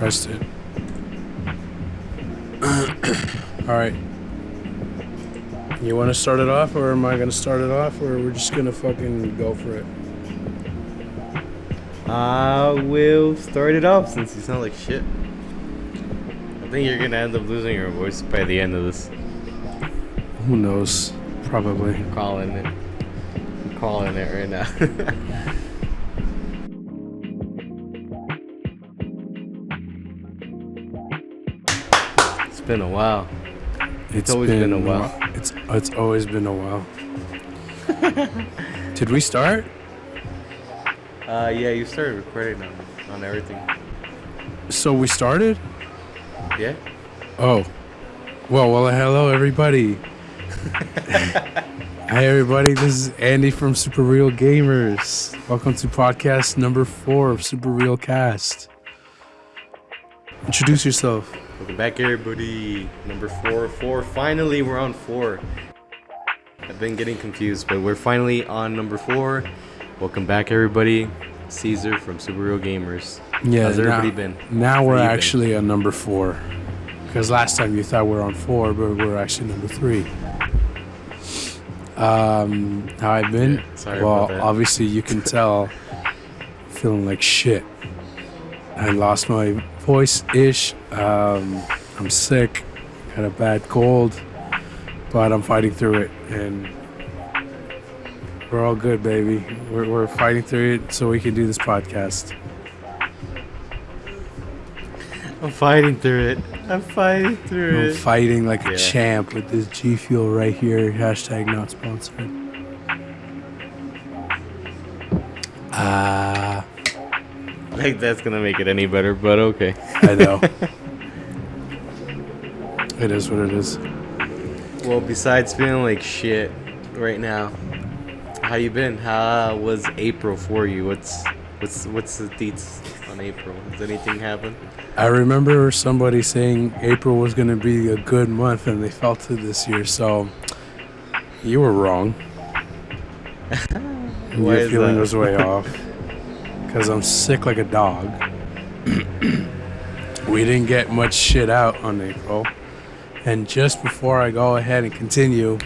pressed it. All right. You want to start it off, or am I going to start it off, or we're just going to fucking go for it? We'll start it off since you sound like shit. I think you're going to end up losing your voice by the end of this. Who knows? Probably. I'm calling it right now. It's been a while. It's always been a while. It's always been a while. Did we start? Yeah, you started recording on everything. So we started? Yeah. Oh. Well, hello everybody. Hi everybody, this is Andy from SuperRealGamers. Welcome to podcast number 4 of SuperRealCast. Introduce yourself. Welcome back, everybody. Number 4. Finally, we're on 4. I've been getting confused, but we're finally on number 4. Welcome back, everybody. Cesar from SuperRealGamers. Yeah, how's everybody been? Now we're actually on number 4. Because last time you thought we were on 4, but we're actually number 3. How I've been? Yeah, sorry about that. Obviously you can tell, feeling like shit. I lost my voice-ish. I'm sick, got a bad cold, but I'm fighting through it, and we're all good, baby. We're fighting through it so we can do this podcast. I'm fighting through it. I'm fighting like a champ with this G Fuel right here. Hashtag not sponsored. I think that's gonna make it any better, but okay. I know. It is what it is. Well, besides feeling like shit right now, how you been? How was April for you? What's the deets on April? Has anything happened? I remember somebody saying April was going to be a good month, and they felt it this year. So you were wrong. Your feeling was way off. Because I'm sick like a dog. We didn't get much shit out on April. And just before I go ahead and continue,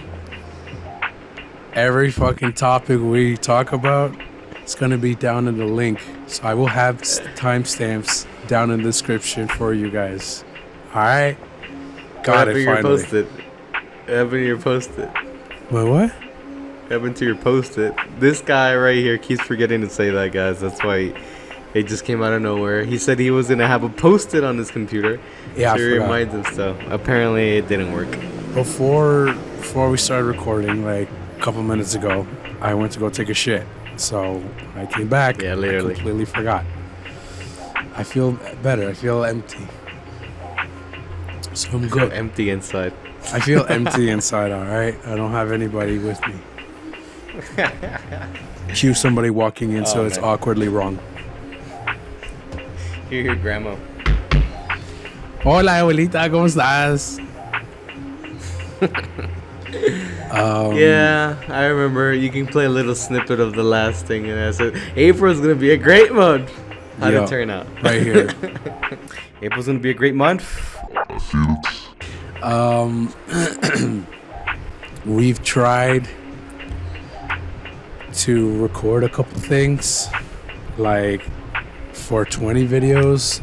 every fucking topic we talk about, it's going to be down in the link. So I will have timestamps down in the description for you guys. Alright? Got it, finally. What happened to your post-it? My what? What happened to your post-it? This guy right here keeps forgetting to say that, guys. That's why it just came out of nowhere. He said he was going to have a post-it on his computer. Yeah, to remind him so. Apparently, it didn't work. Before we started recording, like a couple minutes ago, I went to go take a shit. So I came back. Yeah, literally. I completely forgot. I feel better. I feel empty. So I'm good. Empty inside. I feel empty inside, alright? I don't have anybody with me. Cue somebody walking in, so it's awkwardly wrong. Hear your grandma. Hola, abuelita, ¿cómo estás? Yeah, I remember. You can play a little snippet of the last thing, and I said, April's going to be a great month. How'd it turn out? Right here. April's going to be a great month. We've tried to record a couple things, like for 20 videos.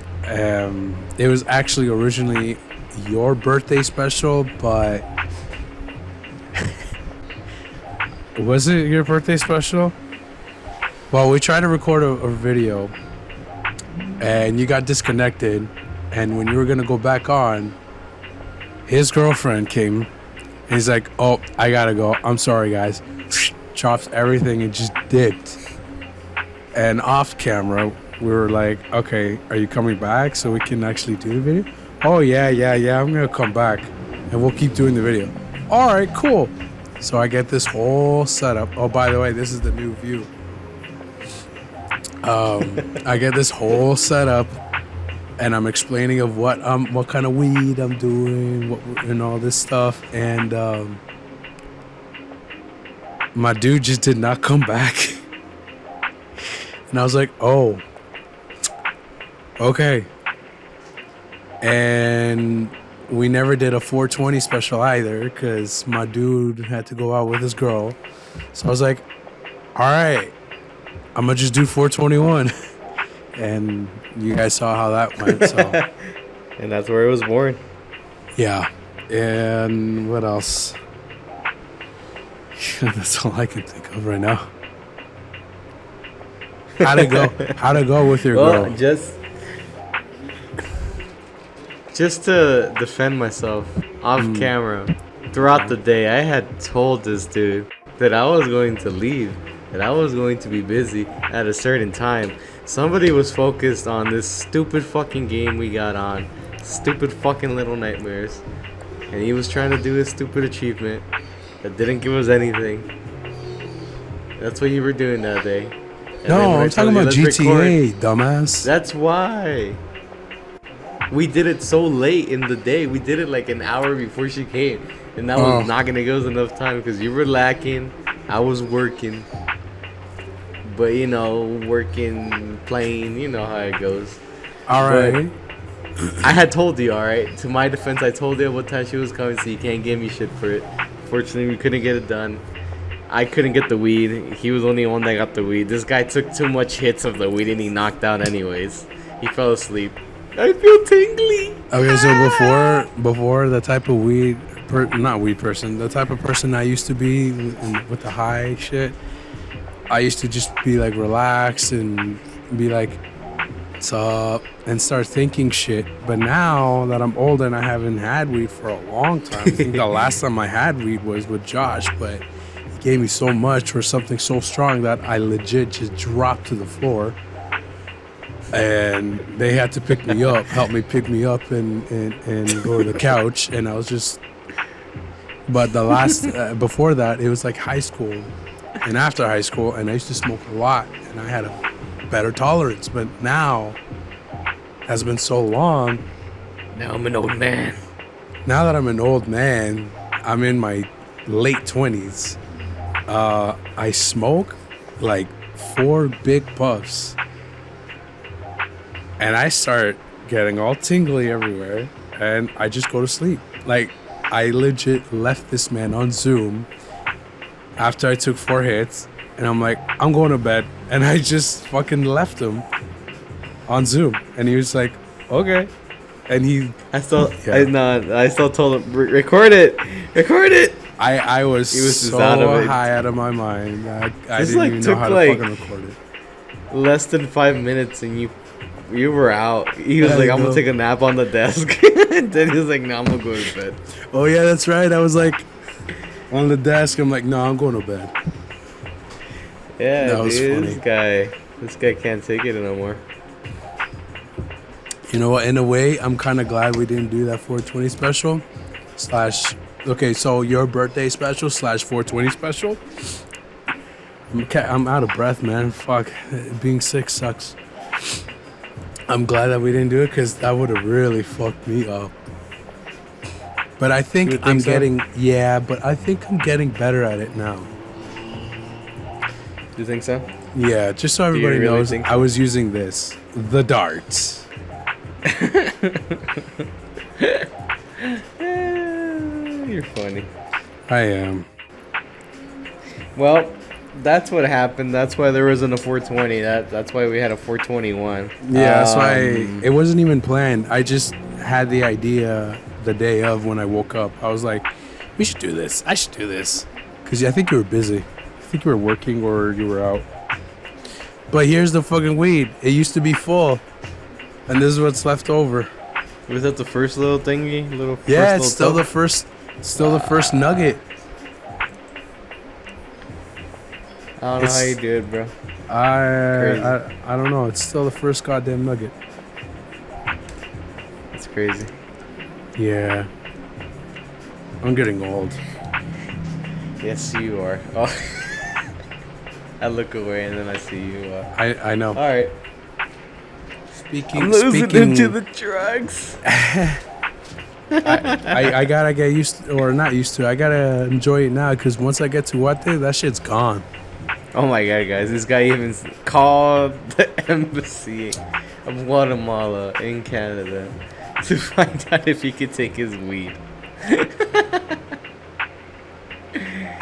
It was actually originally your birthday special, but was it your birthday special? Well, we tried to record a video, and you got disconnected, and when you were gonna go back on, his girlfriend came, and he's like, oh, I gotta go, I'm sorry guys, chops everything and just dipped. And off camera we were like, okay, are you coming back so we can actually do the video? Oh yeah, I'm gonna come back and we'll keep doing the video. All right, cool. So I get this whole setup. Oh, by the way, this is the new view. I get this whole setup, and I'm explaining of what kind of weed I'm doing, and all this stuff. And my dude just did not come back. And I was like, oh, okay. And we never did a 420 special either because my dude had to go out with his girl. So I was like, all right, I'm going to just do 421. And you guys saw how that went. So And that's where it was born. yeah. And what else? That's all I can think of right now. How'd it go? How'd it go with your Well, girl? just to defend myself off camera, throughout the day, I had told this dude that I was going to leave, that I was going to be busy at a certain time. Somebody was focused on this stupid fucking game we got on, stupid fucking Little Nightmares, and he was trying to do his stupid achievement that didn't give us anything. That's what you were doing that day. And then No, when I I'm talking told you, about "Let's GTA, record," dumbass. that's why. We did it so late in the day. We did it like an hour before she came. And that was not going to give us enough time because you were lacking. I was working. But, you know, working, playing, you know how it goes. All right. I had told you, all right? To my defense, I told you what time she was coming, so you can't give me shit for it. Fortunately, we couldn't get it done. I couldn't get the weed. He was the only one that got the weed. This guy took too much hits of the weed and he knocked out anyways. He fell asleep. I feel tingly. Okay, so before the type of the type of person I used to be with the high shit, I used to just be like relaxed and be like, what's up? And start thinking shit. But now that I'm older and I haven't had weed for a long time, I think the last time I had weed was with Josh, but he gave me so much or something so strong that I legit just dropped to the floor. And they had to pick me up, help me pick me up and go to the couch. And I was just, but the last, before that, it was like high school and after high school. And I used to smoke a lot and I had a better tolerance. But now, has been so long. Now I'm an old man. Now that I'm an old man, I'm in my late 20s. I smoke like 4 big puffs. And I start getting all tingly everywhere, and I just go to sleep. Like, I legit left this man on Zoom after I took 4 hits, and I'm like, I'm going to bed. And I just fucking left him on Zoom. And he was like, okay. And I still told him, record it. I was just so out of it. high out of my mind. I This, didn't like, even know took, how to like, fucking record it. Less than 5 minutes and you were out. He was Yeah, like, I I'm know. gonna take a nap on the desk. And then he was like, no, I'm gonna go to bed. Oh, yeah, that's right. I was like, on the desk. I'm like, no, I'm going to bed. Yeah, That was dude, funny. this guy can't take it no more. You know what? In a way, I'm kind of glad we didn't do that 420 special. Okay, so your birthday special / 420 special. I'm out of breath, man. Fuck. Being sick sucks. I'm glad that we didn't do it because that would have really fucked me up. But I think I'm getting better at it now. Do you think so? Yeah, just so everybody really knows, think I so? was using the darts. You're funny. I am. Well, that's what happened. That's why there wasn't a 420. That's why we had a 421. Yeah, that's why it wasn't even planned. I just had the idea the day of when I woke up. I was like, we should do this. I should do this. Because I think you were busy. I think you were working or you were out. But here's the fucking weed. It used to be full. And this is what's left over. Was that the first little thingy? Yeah, it's still the first nugget. I don't know how you do it, bro. I don't know. It's still the first goddamn nugget. It's crazy. Yeah. I'm getting old. Yes, you are. Oh. I look away and then I see you. I know. All right. Speaking I'm losing into the drugs. I gotta get used to, or not used to. I gotta enjoy it now because once I get to Guate, that shit's gone. Oh my god, guys! This guy even called the embassy of Guatemala in Canada. to find out if he could take his weed.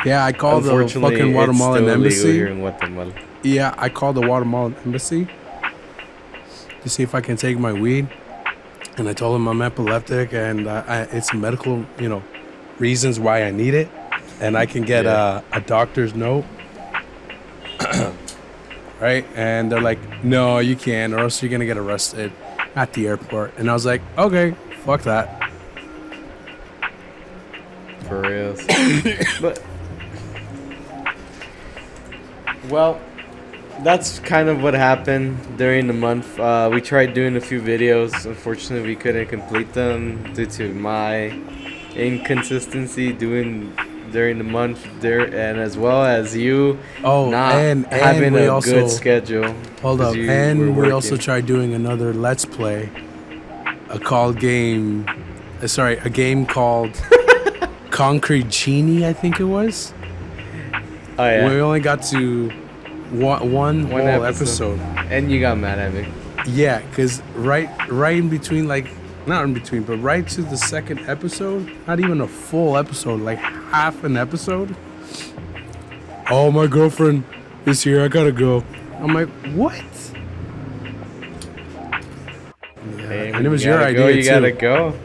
Yeah, I called the Unfortunately, fucking Guatemalan it's still illegal embassy. here in Guatemala. Yeah, I called the Guatemalan embassy to see if I can take my weed, and I told them I'm epileptic and it's medical, reasons why I need it, and I can get a doctor's note, right? And they're like, no, you can't, or else you're gonna get arrested at the airport. And I was like, okay, fuck that. For real. But well, that's kind of what happened during the month. We tried doing a few videos. Unfortunately, we couldn't complete them due to my inconsistency during the month there, and as well as you not and having we a also, good schedule. Hold up, and we also tried doing another Let's Play, a game called Concrete Genie, I think it was. Oh yeah. We only got to one whole episode. And you got mad at me. Yeah, because right in between, not in between, but right to the second episode, not even a full episode, like half an episode. Oh, my girlfriend is here, I gotta go. I'm like, what? Yeah, Hey, and it was your idea, you too. gotta go.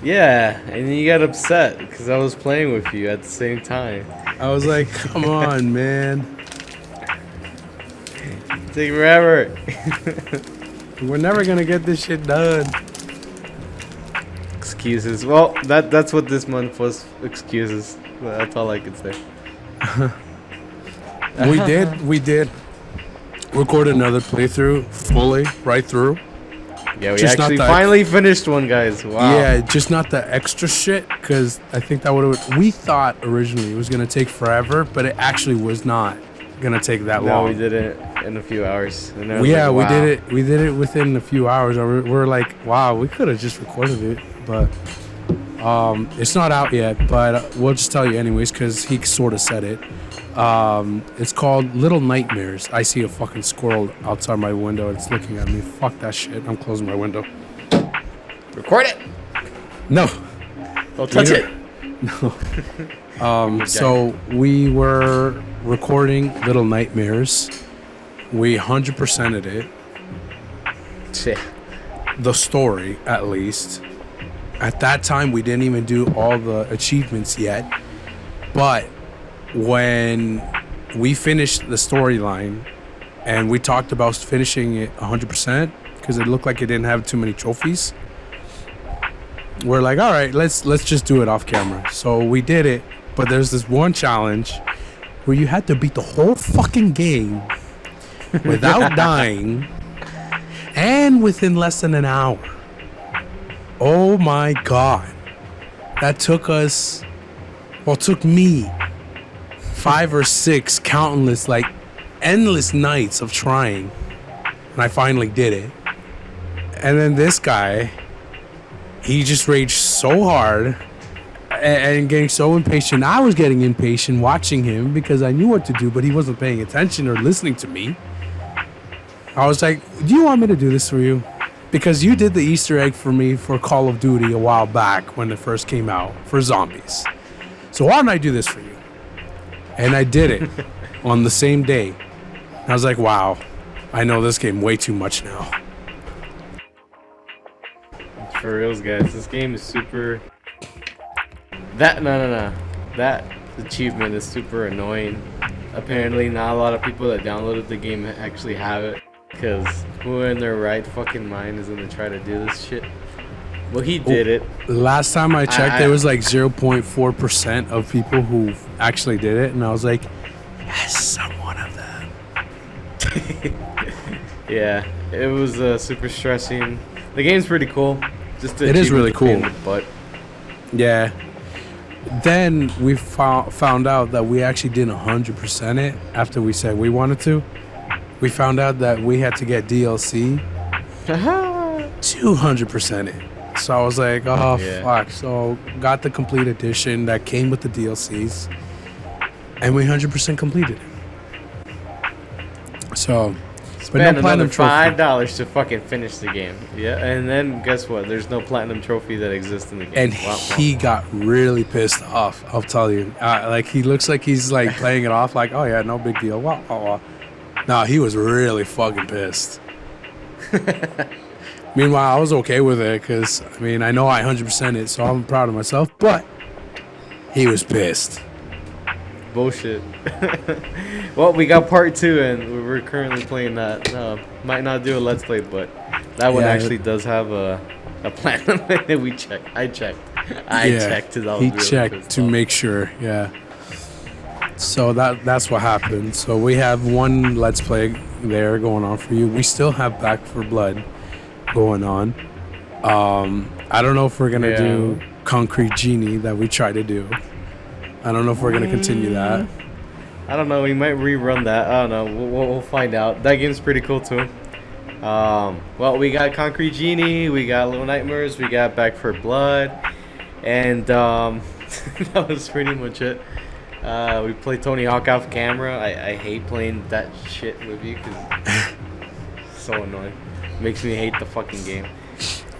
Yeah, and you got upset because I was playing with you at the same time. I was like, come on, man. Take forever. We're never gonna get this shit done. Excuses. Well, that's what this month was. Excuses. That's all I could say. We did record another playthrough fully, right through. Yeah, we Just actually not the finally finished one, guys. Wow. Yeah, just not the extra shit, because I think that would have. We thought originally it was gonna take forever, but it actually was not gonna take that long. No, we did it in a few hours. And I was Yeah, like, wow. we did it within a few hours. We're like, wow, we could have just recorded it, but it's not out yet. But we'll just tell you anyways, because he sort of said it. It's called Little Nightmares. I see a fucking squirrel outside my window. It's looking at me. Fuck that shit. I'm closing my window. Record it. No. Don't touch it. No. So we were recording Little Nightmares. We 100%ed it. Shit. The story, at least. At that time, we didn't even do all the achievements yet. But when we finished the storyline and we talked about finishing it 100% because it looked like it didn't have too many trophies, we're like, all right, let's just do it off camera. So we did it, but there's this one challenge where you had to beat the whole fucking game without dying and within less than an hour. Oh my god. That took me 5 or 6 countless, endless nights of trying, and I finally did it. And then this guy, he just raged so hard and getting so impatient. I was getting impatient watching him because I knew what to do, but he wasn't paying attention or listening to me. I was like, do you want me to do this for you? Because you did the Easter egg for me for Call of Duty a while back when it first came out for zombies. So why don't I do this for you? And I did it on the same day. I was like, wow, I know this game way too much now. For reals, guys, this game is super. No. That achievement is super annoying. Apparently, not a lot of people that downloaded the game actually have it. Because who in their right fucking mind is gonna try to do this shit? Well, he did it. Last time I checked, there was 0.4% of people who actually did it, and I was like, yes, I'm one of them. Yeah, it was super stressing. The game's pretty cool. It is really cool. But yeah. Then we found out that we actually didn't 100% it after we said we wanted to. We found out that we had to get DLC 200% it. So I was like, oh, yeah. Fuck. So got the complete edition that came with the DLCs, and we 100% completed it. So But no spend another platinum trophy. $5 to fucking finish the game. Yeah, and then guess what? There's no platinum trophy that exists in the game. And he got really pissed off. I'll tell you. Like he looks like he's like playing it off, like, oh yeah, no big deal. Wow, wow, wow. No, he was really fucking pissed. Meanwhile, I was okay with it because I mean I know I 100% it, so I'm proud of myself. But he was pissed. Bullshit. Well, we got part 2, and we're currently playing that. Might not do a let's play, but that one actually does have a platinum. We checked. I checked. I checked. He checked to make sure. Yeah. So that's what happened. So we have one let's play there going on for you. We still have Back for Blood going on. I don't know if we're gonna do Concrete Genie that we try to do. I don't know if we're gonna continue that. I don't know. We might rerun that. I don't know. We'll find out. That game's pretty cool too. Well, we got Concrete Genie, we got Little Nightmares, we got Back for Blood, and that was pretty much it. We played Tony Hawk off camera. I hate playing that shit with you because it's so annoying. Makes me hate the fucking game.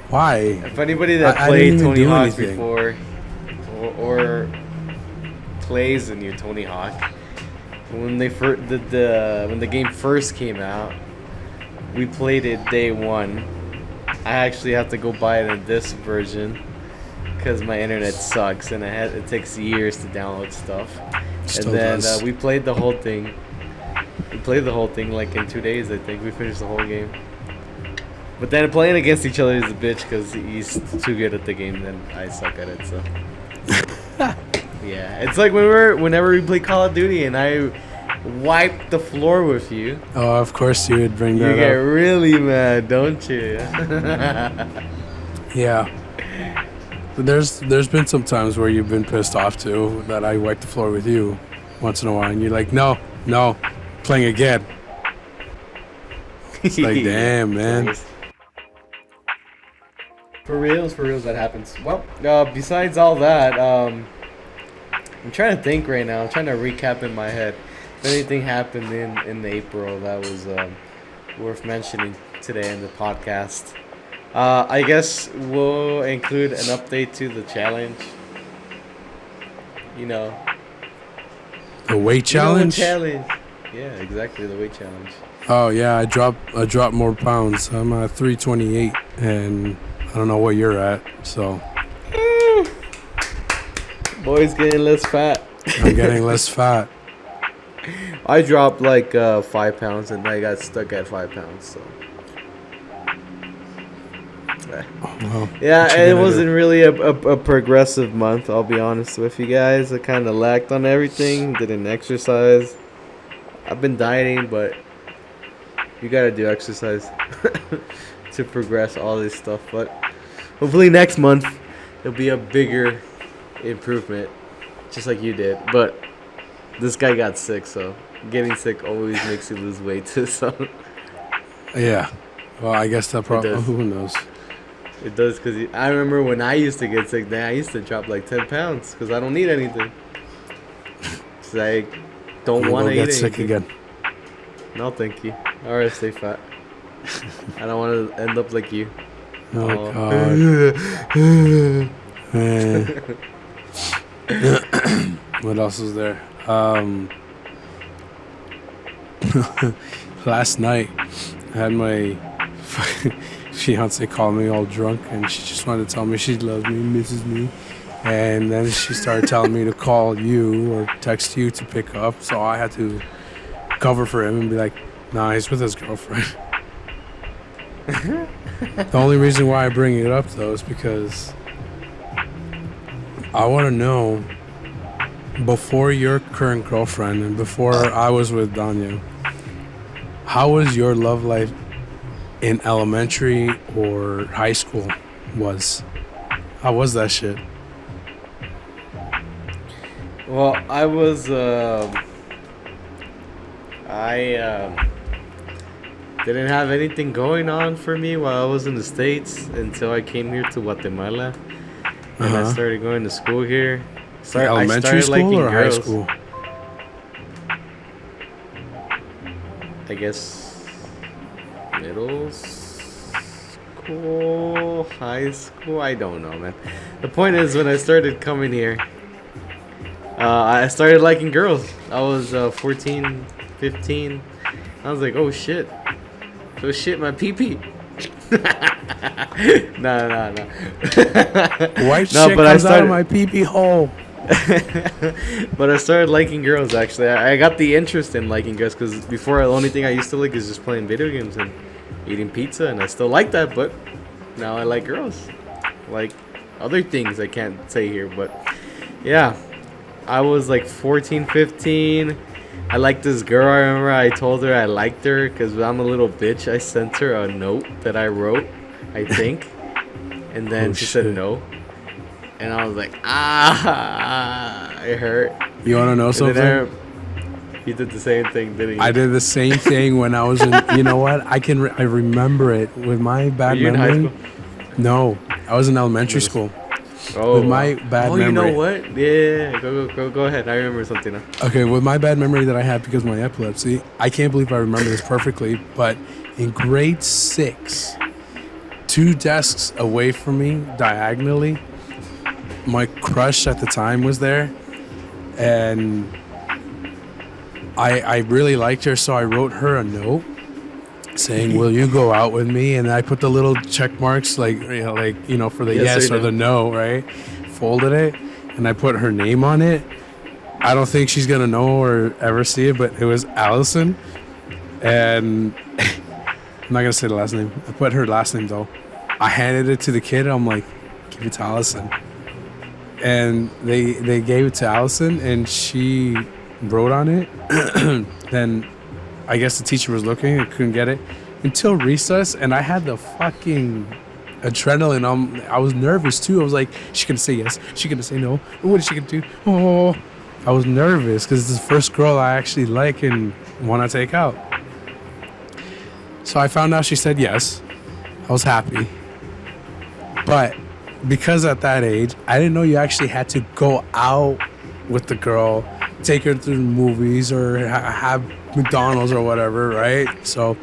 Why? If anybody that played Tony Hawk before or plays in your Tony Hawk, when they when the game first came out, we played it day one. I actually have to go buy it in this version because my internet sucks and it takes years to download stuff. Still and then does. we played the whole thing. We played the whole thing like in 2 days. I think we finished the whole game. But then playing against each other is a bitch because he's too good at the game and I suck at it. So yeah, it's like whenever we play Call of Duty and I wipe the floor with you. Oh, of course you would bring that You get up. really mad, don't you? Yeah. But there's been some times where you've been pissed off too that I wipe the floor with you once in a while and you're like, no, playing again. It's like, damn, man. For reals, that happens. Well, besides all that, I'm trying to think right now. I'm trying to recap in my head. If anything happened in April that was worth mentioning today in the podcast. I guess we'll include an update to the challenge. You know. The weight challenge? Challenge. Yeah, exactly, the weight challenge. Oh yeah, I dropped more pounds. I'm at 328 and I don't know what you're at, so Boy's getting less fat. I'm getting less fat. I dropped like 5 pounds and I got stuck at 5 pounds, so Well, yeah, it wasn't really a progressive month, I'll be honest with you guys. I kind of lacked on everything, didn't exercise. I've been dieting, but you gotta do exercise to progress all this stuff. But hopefully next month it'll be a bigger improvement, just like you did. But this guy got sick, so getting sick always makes you lose weight too. So yeah. Well, I guess that probably. does. Who knows? It does, because I remember when I used to get sick, then I used to drop like 10 pounds because I don't need anything. Cause I don't want to eat get anything. sick again. No, thank you. I'd rather stay fat. I don't want to end up like you. Oh, God. Man. What else was there? Last night, I had my fiance call me all drunk, and she just wanted to tell me she loves me, misses me. And then she started telling me to call you or text you to pick up. So I had to cover for him and be like, nah, he's with his girlfriend. The only reason why I bring it up, though, is because I want to know, before your current girlfriend and before I was with Danya, how was your love life in elementary or high school? How was that shit? Well, I was, didn't have anything going on for me while I was in the States until I came here to Guatemala. And I started going to school here. Elementary school or high school? I guess middle school, high school. I don't know, man. The point is, when I started coming here, I started liking girls. I was 14, 15. I was like, oh shit. Oh shit, my pee-pee. No. White shit comes out of my pee-pee hole. But I started liking girls, actually. I got the interest in liking girls because before, the only thing I used to like is just playing video games and eating pizza, and I still like that, but now I like girls. Like other things I can't say here, but yeah. I was like 14, 15. I liked this girl. I remember I told her I liked her because I'm a little bitch. I sent her a note that I wrote, I think. And then she said no. And I was like, it hurt. You want to know something? You did the same thing, didn't you? I did the same thing when I was in, you know what? I remember it with my bad memory. Were you in high school? No, I was in elementary school. Oh, with my bad memory. You know what? Yeah, go ahead. I remember something now. Okay, with my bad memory that I have because of my epilepsy, I can't believe I remember this perfectly, but in grade 6, 2 desks away from me, diagonally, my crush at the time was there, and I really liked her, so I wrote her a note saying, will you go out with me? And I put the little check marks like for the yes or the no, right? Folded it, and I put her name on it. I don't think she's gonna know or ever see it, but it was Allison, and I'm not gonna say the last name. I put her last name though. I handed it to the kid. I'm like, give it to Allison, and they gave it to Allison, and she wrote on it. Then I guess the teacher was looking and couldn't get it until recess, and I had the fucking adrenaline. I was nervous too. I was like, she gonna say yes? She gonna say no? What is she gonna do? Oh, I was nervous because it's the first girl I actually like and want to take out. So I found out she said yes. I was happy, but because at that age, I didn't know you actually had to go out with the girl, take her to the movies or have McDonald's or whatever, right? So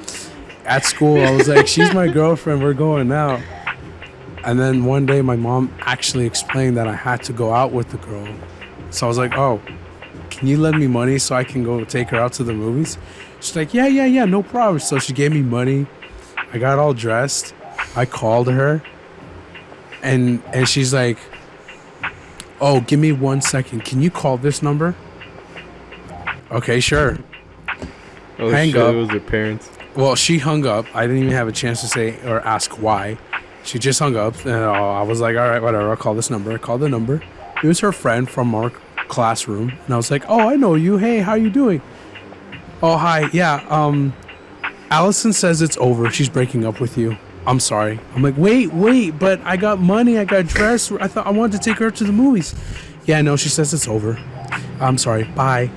at school, I was like, she's my girlfriend, we're going out. And then one day my mom actually explained that I had to go out with the girl. So I was like, oh, can you lend me money so I can go take her out to the movies? She's like, yeah, no problem. So she gave me money. I got all dressed. I called her. And she's like, oh, give me 1 second. Can you call this number? Okay, sure. Oh, hang shit, up. It was her parents. Well, she hung up. I didn't even have a chance to say or ask why. She just hung up. And I was like, all right, whatever. I'll call this number. I called the number. It was her friend from our classroom. And I was like, oh, I know you. Hey, how you doing? Oh, hi. Yeah, Allison says it's over. She's breaking up with you. I'm sorry. I'm like, wait, but I got money. I got dressed. I thought I wanted to take her to the movies. Yeah, no, she says it's over. I'm sorry. Bye.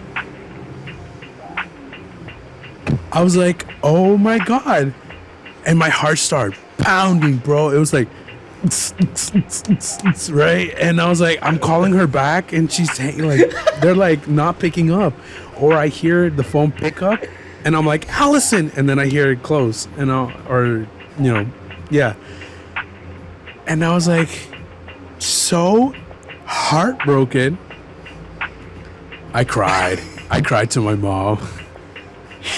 I was like, oh my God. And my heart started pounding, bro. It was like, right? And I was like, I'm calling her back, and she's like, they're like not picking up. Or I hear the phone pick up, and I'm like, Allison. And then I hear it close, and yeah. And I was like, so heartbroken. I cried. I cried to my mom.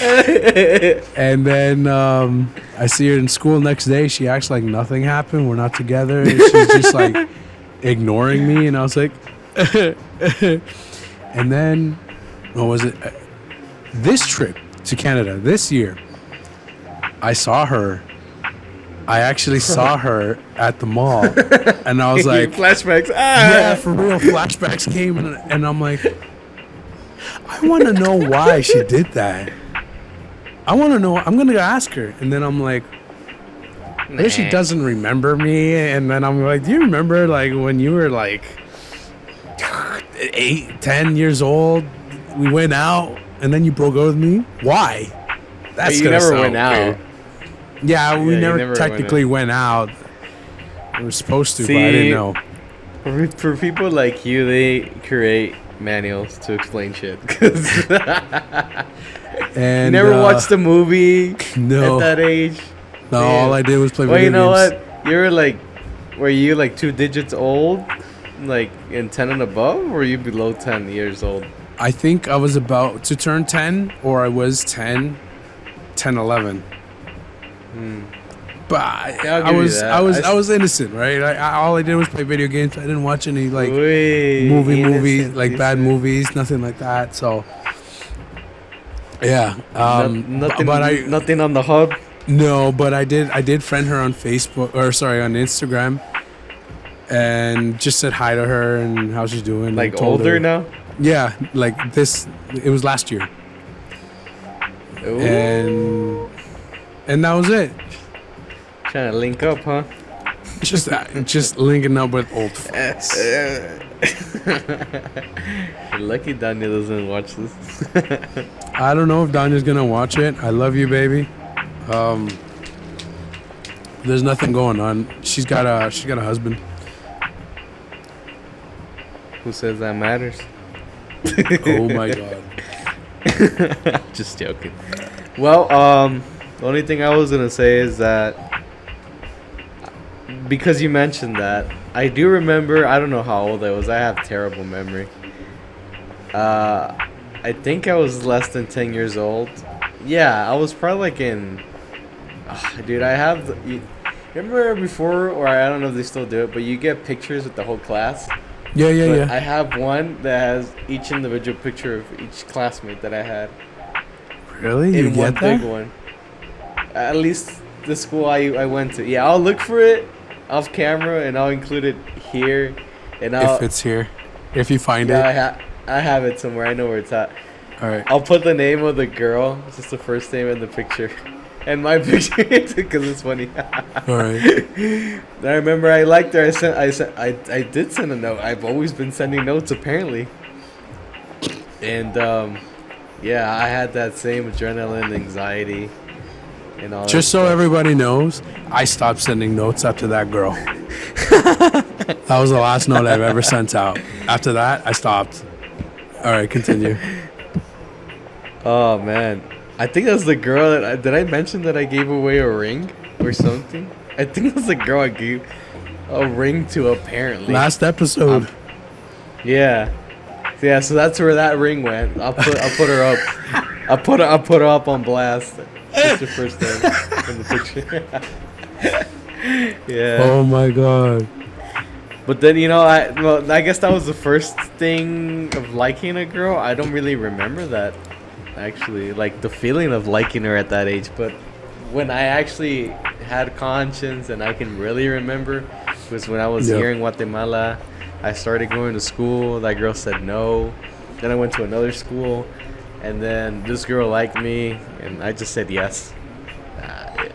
And then I see her in school next day. She acts like nothing happened. We're not together. She's just like ignoring me. And I was like, and then what was it? This trip to Canada this year, I saw her. I actually saw her at the mall, and I was like, flashbacks. Yeah, for real. Flashbacks came, and I'm like, I want to know why she did that. I want to know. I'm gonna ask her, and then I'm like, what if she doesn't remember me? And then I'm like, do you remember like when you were like 8, 10 years old? We went out, and then you broke up with me. Why? That's you gonna never sound went out. weird. Yeah, we never never technically went out. We were supposed to, but I didn't know. For people like you, they create manuals to explain shit. And you never watched a movie no. at that age. No, Damn. all I did was play Well, video you know games. what? You were like, were you like 2 digits old, like in 10 and above, or were you below 10 years old? I think I was about to turn 10, or I was 10, 11. But Yeah, I'll give you that. I was innocent, right? All I did was play video games. I didn't watch any like Wait, movies, innocent, like you bad said. movies, nothing like that. So yeah, Nothing, but I nothing on the hub. no, but I did friend her on Facebook, or sorry, on Instagram, and just said hi to her and how she's doing. Like and told older her- now. Yeah, like this. It was last year, Ooh, and that was it. trying to link up, huh? Just linking up with old friends. You're lucky Daniel doesn't watch this. I don't know if Danya's gonna watch it. I love you, baby. There's nothing going on. She's got a husband. Who says that matters? Oh my god. Just joking. Well, the only thing I was gonna say is that because you mentioned that, I do remember. I don't know how old I was. I have terrible memory. I think I was less than 10 years old. Yeah, I was probably like in. Dude, I have. You remember before, or I don't know if they still do it, but you get pictures with the whole class. Yeah, But yeah. I have one that has each individual picture of each classmate that I had Really? You in one get big that? one. At least the school I went to. Yeah, I'll look for it off camera and I'll include it here. And I'll If it's here, if you find yeah, it. I have it somewhere. I know where it's at. All right. I'll put the name of the girl, just the first name in the picture, and my picture because it's funny. All right. I remember I liked her. I did send a note. I've always been sending notes apparently. And yeah, I had that same adrenaline, anxiety, and all. Just that so stuff. everybody knows, I stopped sending notes after that girl. That was the last note I've ever sent out. After that, I stopped. All right, continue. Oh man, I think that's the girl that did I mention that I gave away a ring or something? I think that's the girl I gave a ring to apparently. Last episode. Yeah. Yeah, so that's where that ring went. I'll put her up. I'll put her up on blast. Just her first name in the picture. Yeah. Oh my god. But then I guess that was the first thing of liking a girl. I don't really remember that actually, like the feeling of liking her at that age. But when I actually had conscience and I can really remember was when I was Yeah. here in Guatemala. I started going to school. That girl said no. Then I went to another school, and then this girl liked me, and I just said yes.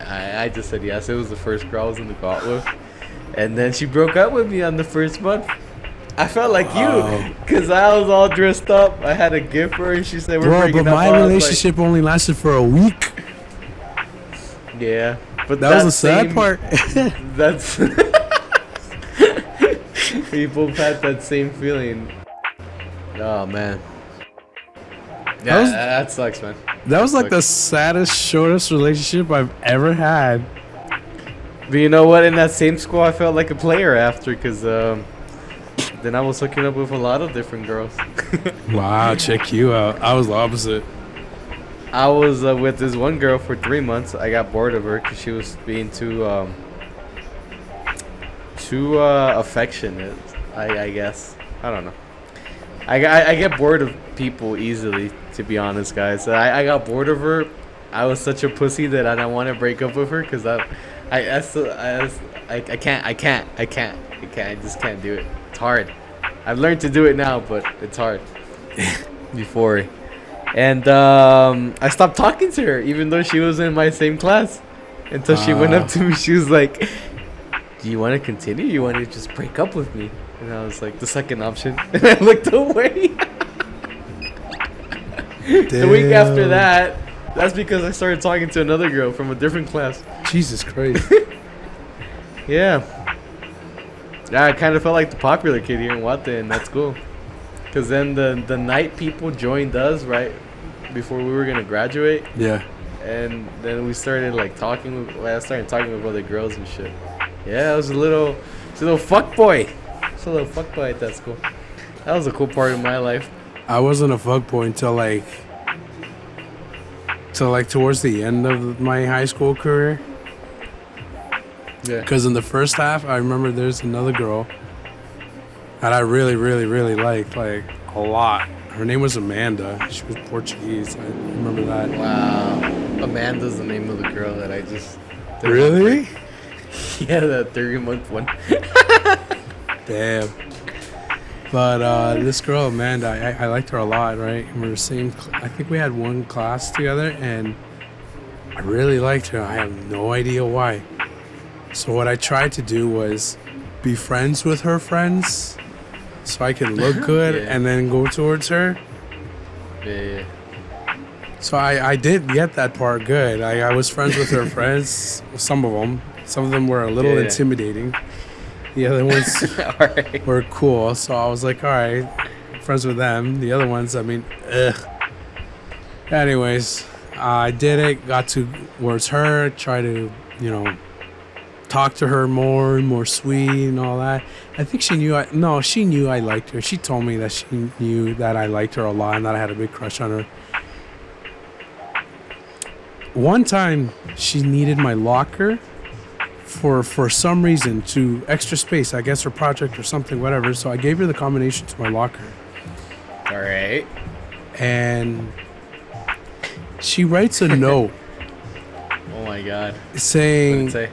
I just said yes. It was the first girl I was in the got with, and then she broke up with me on the first month. I felt like Wow. you, cause I was all dressed up. I had a gift for her, and she said we're Bro, breaking but up. my I was like, relationship only lasted for a week. yeah, but That was the sad same- part. That's we both had that same feeling. Oh man. Yeah, was- that sucks, man. That was like the saddest, shortest relationship I've ever had. But you know what? In that same school, I felt like a player after, cause then I was hooking up with a lot of different girls. Wow, check you out. I was the opposite. I was with this one girl for 3 months. I got bored of her because she was being too affectionate. I guess. I don't know. I get bored of people easily, to be honest, guys. I got bored of her. I was such a pussy that I don't want to break up with her because I can't. I just can't do it. It's hard. I've learned to do it now, but it's hard. Before. And I stopped talking to her, even though she was in my same class. Until she went up to me, she was like, "Do you want to continue? You want to just break up with me?" And I was like, "The second option." And I looked away. The week after that, that's because I started talking to another girl from a different class. Jesus Christ. Yeah. Yeah, I kind of felt like the popular kid here in Guate, and that's cool. Because then the night people joined us right before we were going to graduate. Yeah. and then we started like talking. I started talking with other girls and shit. Yeah, I was a little fuckboy. I was a little fuckboy at that school. That was a cool part of my life. I wasn't a fuckboy until towards the end of my high school career. Yeah. Because in the first half, I remember there's another girl that I really, really, really liked, like a lot. Her name was Amanda. She was Portuguese. I remember that. Wow. Amanda's the name of the girl that I just... Really? Yeah, that 3-month one. Damn. But this girl, Amanda, I liked her a lot, right? And we were I think we had one class together, and I really liked her. I have no idea why. So what I tried to do was be friends with her friends so I can look good Yeah. and then go towards her. Yeah. So I did get that part good. I was friends with her friends, some of them. Some of them were a little Yeah. intimidating. The other ones Alright. were cool. So I was like, all right, friends with them. The other ones, I mean, ugh. Anyways, I did it, got towards her, try to, talk to her more and more sweet and all that. I think she knew she knew I liked her. She told me that she knew that I liked her a lot and that I had a big crush on her. One time she needed my locker for some reason, to extra space, I guess her project or something, whatever. So I gave her the combination to my locker. Alright. And she writes a note Oh my god. saying, What did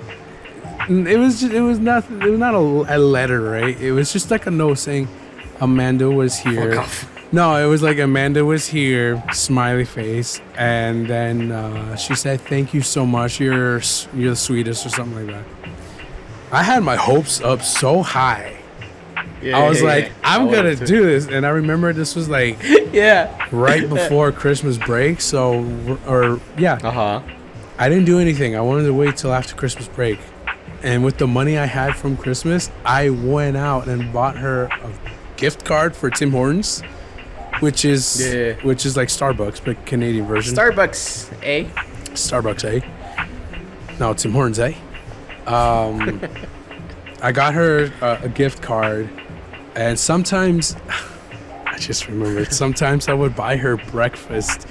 it say? it was not a letter, right? It was just like a note saying Amanda was here. Fuck off. No, it was like Amanda was here, smiley face, and then she said, "Thank you so much. You're the sweetest," or something like that. I had my hopes up so high. Yeah, I was yeah, like, yeah. I'm I gonna wanted to. do this, and I remember this was like Yeah. right before Christmas break. Yeah, Uh-huh. I didn't do anything. I wanted to wait till after Christmas break. And with the money I had from Christmas, I went out and bought her a gift card for Tim Hortons, which is like Starbucks, but Canadian version. Starbucks, eh? Starbucks, eh? No, Tim Hortons, eh? I got her a gift card, and sometimes, I just remembered, sometimes I would buy her breakfast,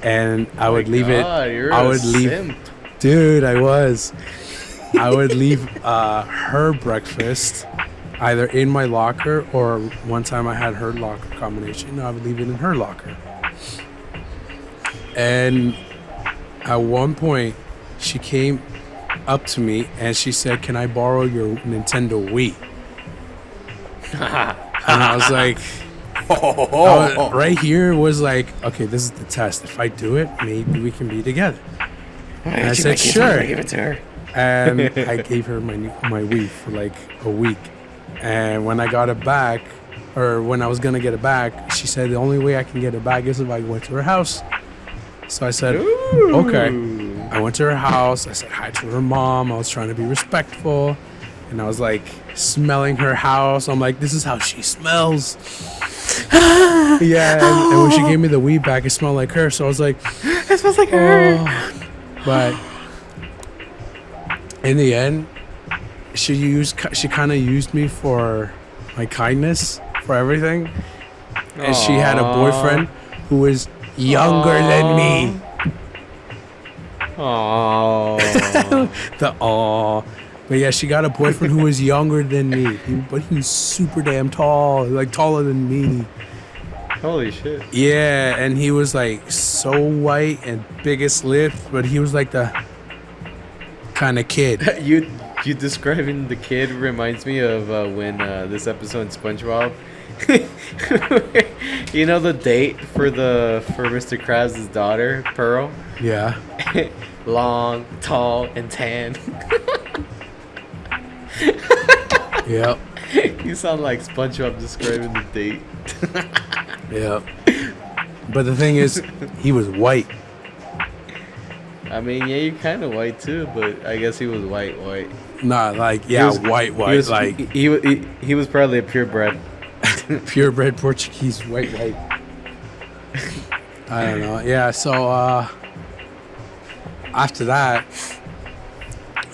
and I would leave it. You're I a would leave. simp. Dude, I was. I would leave her breakfast either in my locker, or one time I had her locker combination. I would leave it in her locker. And at one point, she came up to me and she said, "Can I borrow your Nintendo Wii?" And I was like, right here was like, okay, this is the test. If I do it, maybe we can be together. And I said, sure. Give it to her. And I gave her my Wii for like a week. And when I got it back, or when I was gonna get it back, she said the only way I can get it back is if I went to her house. So I said, okay. I went to her house. I said hi to her mom. I was trying to be respectful. And I was like smelling her house. I'm like, this is how she smells. Yeah. And when she gave me the weed back, it smelled like her. So I was like, It smells like her. But in the end, she kind of used me for my kindness, for everything. And she had a boyfriend who was younger than me. Oh. But yeah, she got a boyfriend who was younger than me, but he's super damn tall, like taller than me. Holy shit. Yeah, and he was like so white and biggest lips, but he was like the kind of kid. You describing the kid reminds me of when this episode in SpongeBob. You know the date for Mr. Krabs' daughter, Pearl? Yeah. Long, tall, and tan. Yep. You sound like SpongeBob describing the date. Yep. But the thing is, he was white. I mean, yeah, you're kind of white too, but I guess he was white. Not like, yeah, He was- white. He was, Like he was probably a purebred. purebred Portuguese white. I don't know. Yeah, so after that,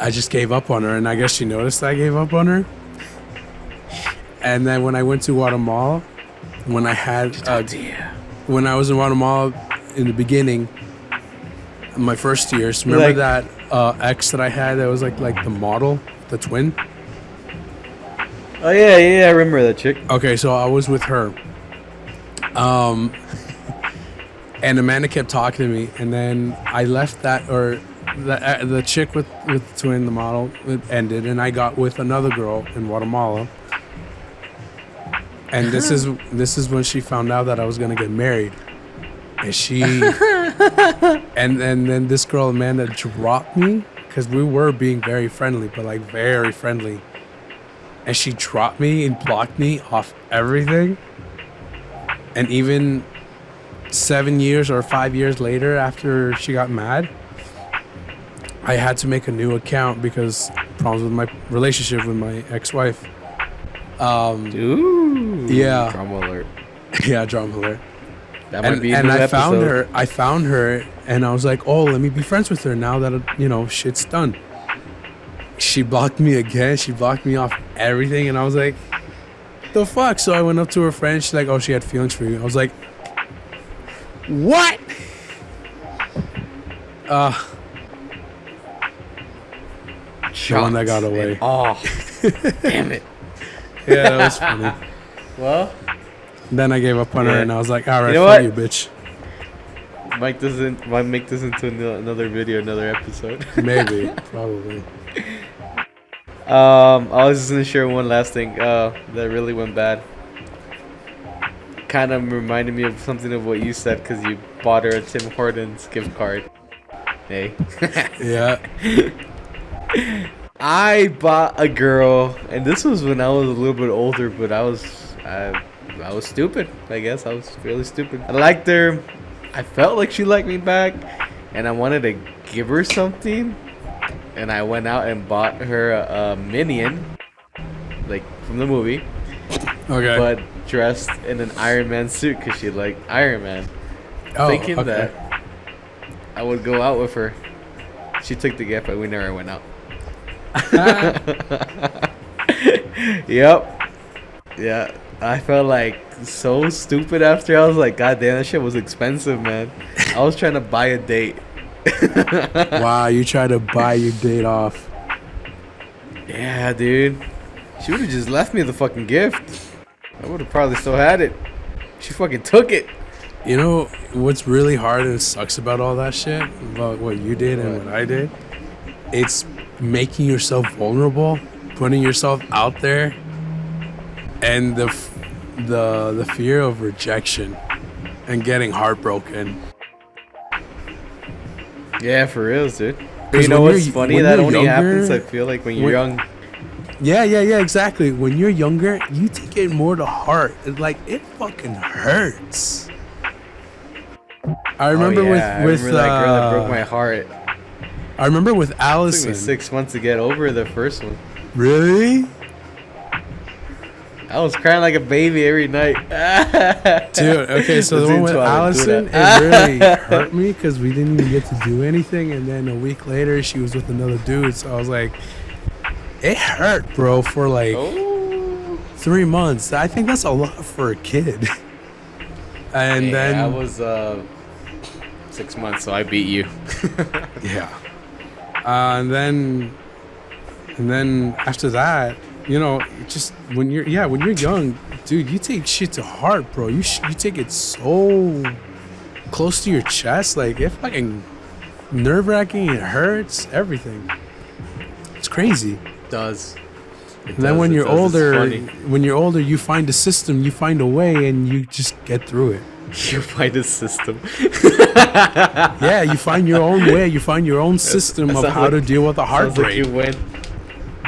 I just gave up on her, and I guess she noticed I gave up on her. And then when I went to Guatemala, when I had when I was in Guatemala in the beginning, my first years, remember that ex that I had that was like the model, the twin? Oh yeah, I remember that chick. Okay, so I was with her. And Amanda kept talking to me, and then I left that, or the chick with the twin, the model, it ended, and I got with another girl in Guatemala. And this is when she found out that I was gonna get married, and and then this girl Amanda dropped me because we were being very friendly, but like very friendly, and she dropped me and blocked me off everything. And even 7 years or 5 years later, after she got mad, I had to make a new account because problems with my relationship with my ex-wife. Ooh, yeah, drama alert. Yeah, drama alert. That might be a and new I episode. found her, and I was like, oh, let me be friends with her now that shit's done. She blocked me again. She blocked me off everything, and I was like, the fuck? So I went up to her friend. She's like, oh, she had feelings for you. I was like, what? The one that got away. Oh, damn it. Yeah, that was funny. Well, then I gave up on her, and I was like, all right, you know fuck what? you, bitch. Might make this into another video, another episode. Maybe, probably. I was just gonna share one last thing that really went bad. Kind of reminded me of something of what you said because you bought her a Tim Hortons gift card. Hey. Yeah. I bought a girl, and this was when I was a little bit older, but I was stupid. I guess I was really stupid. I liked her. I felt like she liked me back, and I wanted to give her something. And I went out and bought her a Minion, like from the movie. Okay. But dressed in an Iron Man suit because she liked Iron Man. Thinking that I would go out with her. She took the gift, but we never went out. Yep. Yeah. I felt like so stupid after. I was like, God damn, that shit was expensive, man. I was trying to buy a date. Wow, you tried to buy your date off. Yeah, dude. She would have just left me the fucking gift. I would have probably still had it. She fucking took it. You know what's really hard and sucks about all that shit, about what you did and what I did? It's making yourself vulnerable, putting yourself out there, and the fear of rejection and getting heartbroken. Yeah, for real, dude. You know what's funny? That only happens, I feel like, when you're young. Yeah, exactly. When you're younger, you take it more to heart. It's like, it fucking hurts. I remember with that girl that broke my heart. I remember with Allison. It took me 6 months to get over the first one. Really? I was crying like a baby every night. Dude, okay, so the one with Allison, it really hurt me because we didn't even get to do anything. And then a week later, she was with another dude. So I was like, it hurt, bro, for like 3 months. I think that's a lot for a kid. And then I was 6 months, so I beat you. Yeah. And then after that, just when you're young, dude, you take shit to heart, bro. You take it so close to your chest, like it fucking nerve-wracking. It hurts, everything. It's crazy. It does. And then when you're older, you find a system, you find a way, and you just get through it. You find a system. Yeah, you find your own way. You find your own system of how to deal with a heartbreak.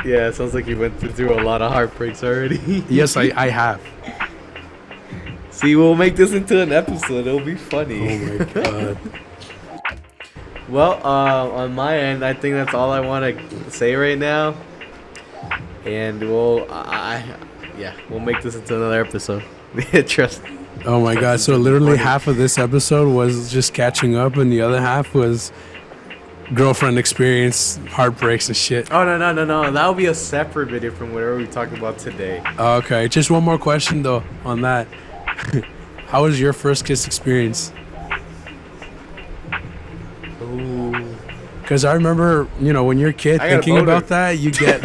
It sounds like you went through a lot of heartbreaks already. Yes, I have. See, we'll make this into an episode. It'll be funny. Oh my god. Well, on my end, I think that's all I want to say right now. And we'll make this into another episode. Trust me. Oh my god, so literally half of this episode was just catching up and the other half was girlfriend experience, heartbreaks and shit. Oh, no. That will be a separate video from whatever we talked about today. Okay, just one more question though on that. How was your first kiss experience? Ooh. Because I remember, when you're a kid I got a thinking boner. about that, you get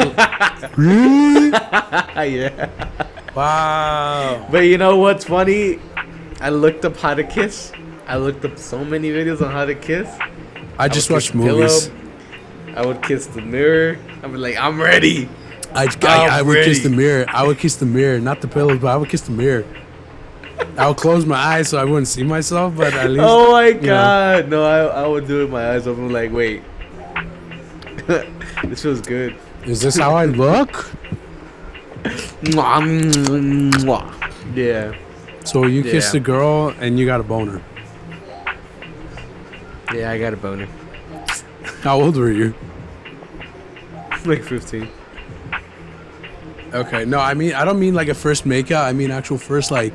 really? Yeah. Wow. But you know what's funny? I looked up how to kiss. I looked up so many videos on how to kiss. I just would watched kiss the movies. pillow. I would kiss the mirror. I'd be like, I'm ready. I would kiss ready. the mirror. I would kiss the mirror, not the pillows, but I would kiss the mirror. I would close my eyes so I wouldn't see myself, but at least. Oh my god. No, I would do it with my eyes open like, wait. This feels good. Is this how I look? Yeah. So you kissed Yeah. a girl and you got a boner. Yeah, I got a boner. How old were you? Like 15. Okay, no, I don't mean like a first makeout. I mean actual first like.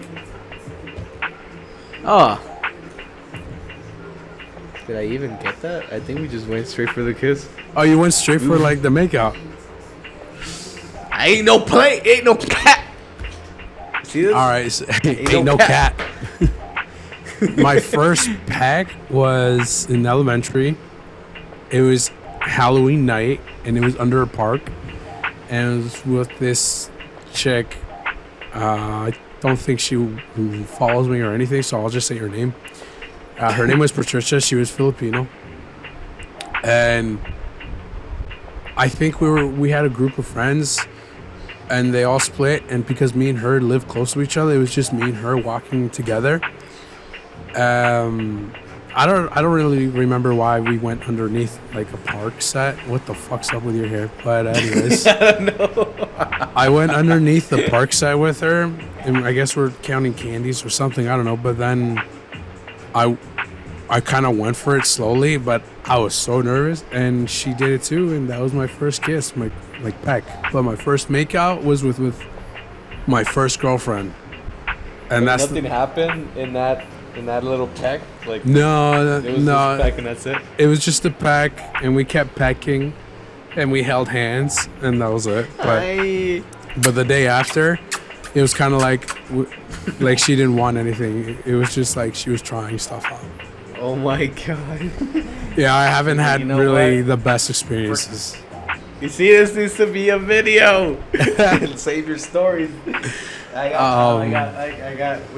Oh. Did I even get that? I think we just went straight for the kiss. Oh, you went straight for like the makeout. I ain't no play. Ain't no cat. See this? All right, so, ain't no no cat. cat. My first pack was in elementary. It was Halloween night, and it was under a park, and it was with this chick. I don't think she follows me or anything, so I'll just say her name. Her name was Patricia. She was Filipino, and I think we had a group of friends, and they all split. And because me and her lived close to each other, it was just me and her walking together. I don't really remember why we went underneath like a park set. What the fuck's up with your hair? But anyways, I don't know. I went underneath the park set with her, and I guess we're counting candies or something. I don't know. But then I kind of went for it slowly, but I was so nervous, and she did it too, and that was my first kiss, my like peck. But my first makeout was with my first girlfriend, and that's Nothing happened in that little peck. Like no, it was just peck and that's it. It was just a peck, and we kept pecking, and we held hands, and that was it. But the day after, it was kind of like she didn't want anything. It was just like she was trying stuff out. Oh my god. Yeah, I haven't had You know really what? the best experiences. You see, this needs to be a video. Save your stories. We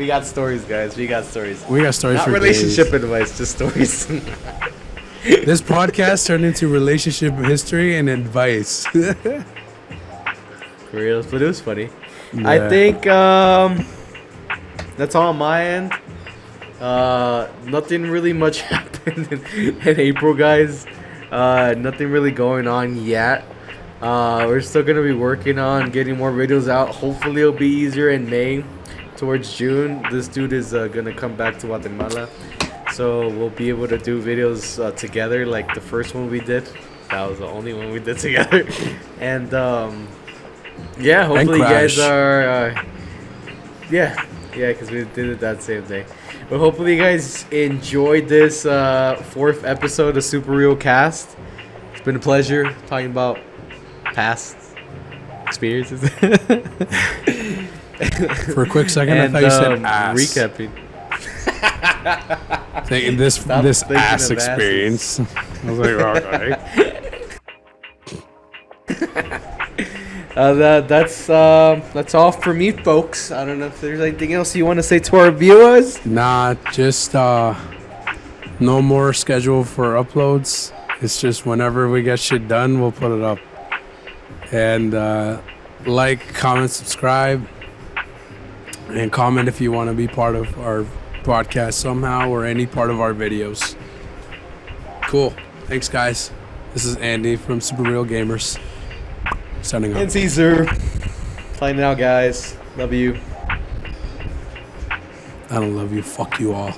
got stories, guys. We got stories. We got stories Not for relationship days. advice, just stories. This podcast turned into relationship history and advice. For real, but it was funny. Yeah. I think that's all on my end. Nothing really much happened in April, guys. Nothing really going on yet. We're still gonna be working on getting more videos out. Hopefully it'll be easier in May. Towards June, this dude is gonna come back to Guatemala, so we'll be able to do videos together like the first one we did. That was the only one we did together. And yeah, hopefully you guys are because we did it that same day. But hopefully you guys enjoyed this fourth episode of SuperRealCast. It's been a pleasure talking about past experiences. For a quick second, And, I thought you said ass. recapping. Thinking this Stop this thinking ass of experience. I was like, okay. That's all for me, folks. I don't know if there's anything else you want to say to our viewers. Nah, just no more schedule for uploads. It's just whenever we get shit done, we'll put it up. And like, comment, subscribe, and comment if you want to be part of our podcast somehow or any part of our videos. Cool. Thanks, guys. This is Andy from Super Real Gamers. Signing off. And Cesar. Signing out, guys. Love you. I don't love you. Fuck you all.